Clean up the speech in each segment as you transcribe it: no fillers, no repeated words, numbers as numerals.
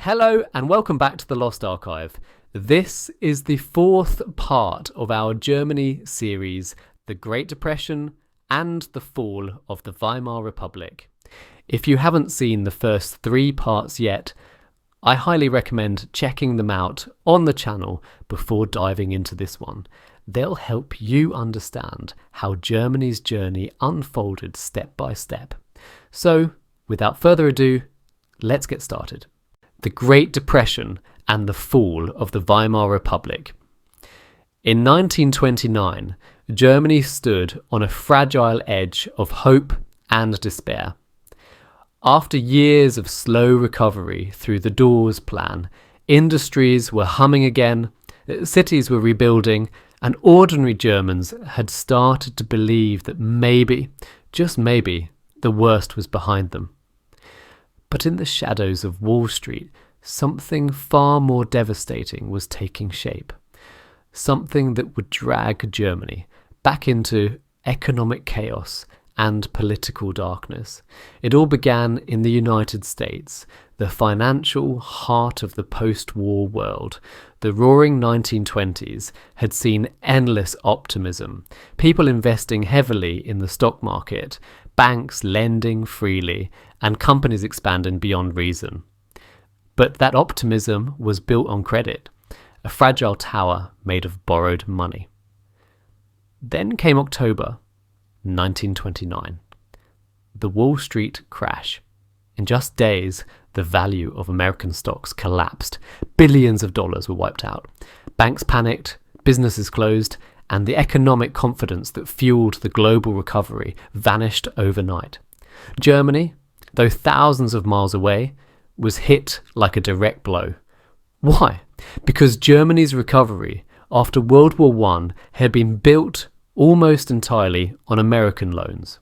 Hello and welcome back to the Lost Archive. This is the fourth part of our Germany series, The Great Depression and the Fall of the Weimar Republic. If you haven't seen the first three parts yet, I highly recommend checking them out on the channel before diving into this one. They'll help you understand how Germany's journey unfolded step by step. So, without further ado, let's get started. The Great Depression and the Fall of the Weimar Republic. In 1929, Germany stood on a fragile edge of hope and despair. After years of slow recovery through the Dawes Plan, industries were humming again, cities were rebuilding, and ordinary Germans had started to believe that maybe, just maybe, the worst was behind them. But in the shadows of Wall Street, something far more devastating was taking shape. Something that would drag Germany back into economic chaos and political darkness. It all began in the United States, the financial heart of the post-war world. The roaring 1920s had seen endless optimism, people investing heavily in the stock market, banks lending freely, and companies expanding beyond reason. But that optimism was built on credit, a fragile tower made of borrowed money. Then came October 1929, the Wall Street crash. In just days, the value of American stocks collapsed. Billions of dollars were wiped out. Banks panicked, businesses closed, and the economic confidence that fueled the global recovery vanished overnight. Germany, though thousands of miles away, was hit like a direct blow. Why? Because Germany's recovery after World War I had been built almost entirely on American loans.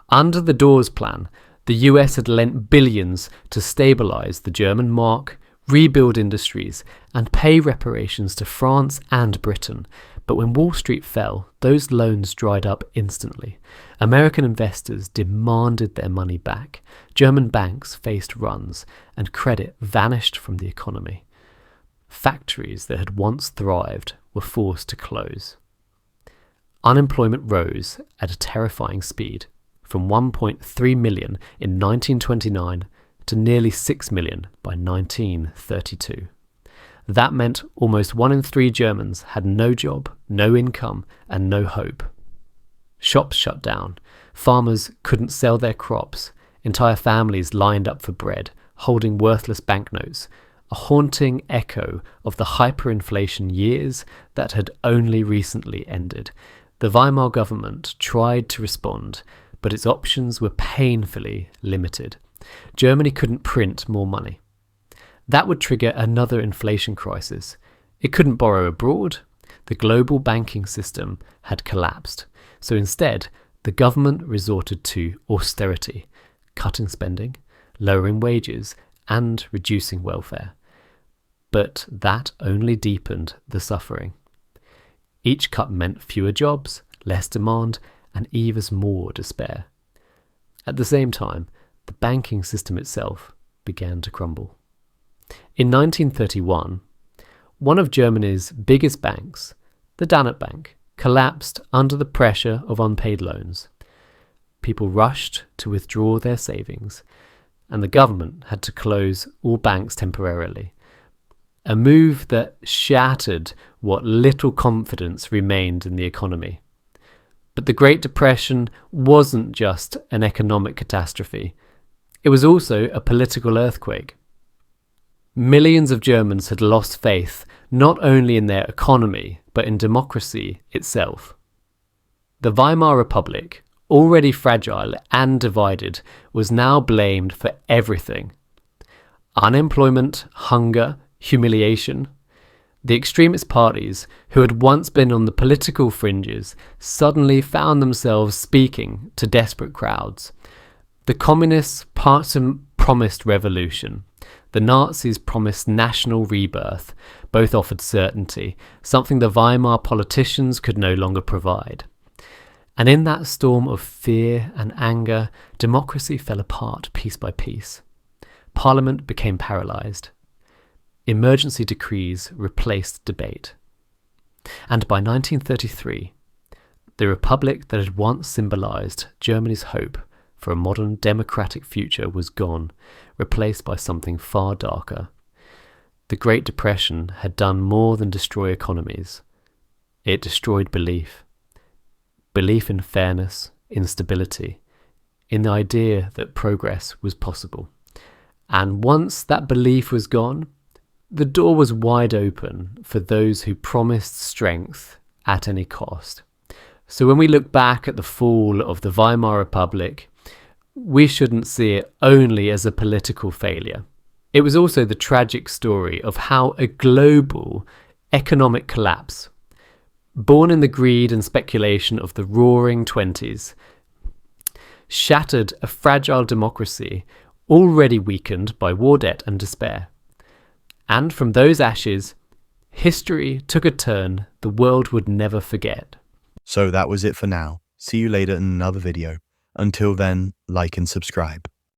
Under the Dawes Plan, the US had lent billions to stabilise the German mark, rebuild industries, and pay reparations to France and Britain. But when Wall Street fell, those loans dried up instantly. American investors demanded their money back. German banks faced runs, and credit vanished from the economy. Factories that had once thrived were forced to close. Unemployment rose at a terrifying speed, from 1.3 million in 1929 to nearly 6 million by 1932. That meant almost 1 in 3 Germans had no job, no income, and no hope. Shops shut down, farmers couldn't sell their crops, entire families lined up for bread, holding worthless banknotes, a haunting echo of the hyperinflation years that had only recently ended. The Weimar government tried to respond, but its options were painfully limited. Germany couldn't print more money. That would trigger another inflation crisis. It couldn't borrow abroad. The global banking system had collapsed. So instead, the government resorted to austerity, cutting spending, lowering wages, and reducing welfare. But that only deepened the suffering. Each cut meant fewer jobs, less demand, and even more despair. At the same time, the banking system itself began to crumble. In 1931, one of Germany's biggest banks, the Danube Bank, collapsed under the pressure of unpaid loans. People rushed to withdraw their savings, and the government had to close all banks temporarily. A move that shattered what little confidence remained in the economy. But the Great Depression wasn't just an economic catastrophe. It was also a political earthquake. Millions of Germans had lost faith not only in their economy, but in democracy itself. The Weimar Republic, already fragile and divided, was now blamed for everything. Unemployment, hunger, humiliation. The extremist parties, who had once been on the political fringes, suddenly found themselves speaking to desperate crowds. The communists promised revolution. The Nazis promised national rebirth. Both offered certainty, something the Weimar politicians could no longer provide. And in that storm of fear and anger, democracy fell apart piece by piece. Parliament became paralysed. emergency decrees replaced debate. And by 1933, the republic that had once symbolized Germany's hope for a modern democratic future was gone, replaced by something far darker. The Great Depression had done more than destroy economies. It destroyed belief. Belief in fairness, in stability, in the idea that progress was possible. And once that belief was gone, the door was wide open for those who promised strength at any cost. So when we look back at the fall of the Weimar Republic, we shouldn't see it only as a political failure. It was also the tragic story of how a global economic collapse, born in the greed and speculation of the roaring 20s, shattered a fragile democracy already weakened by war debt and despair. And from those ashes, history took a turn the world would never forget. So that was it for now. See you later in another video. Until then, like and subscribe.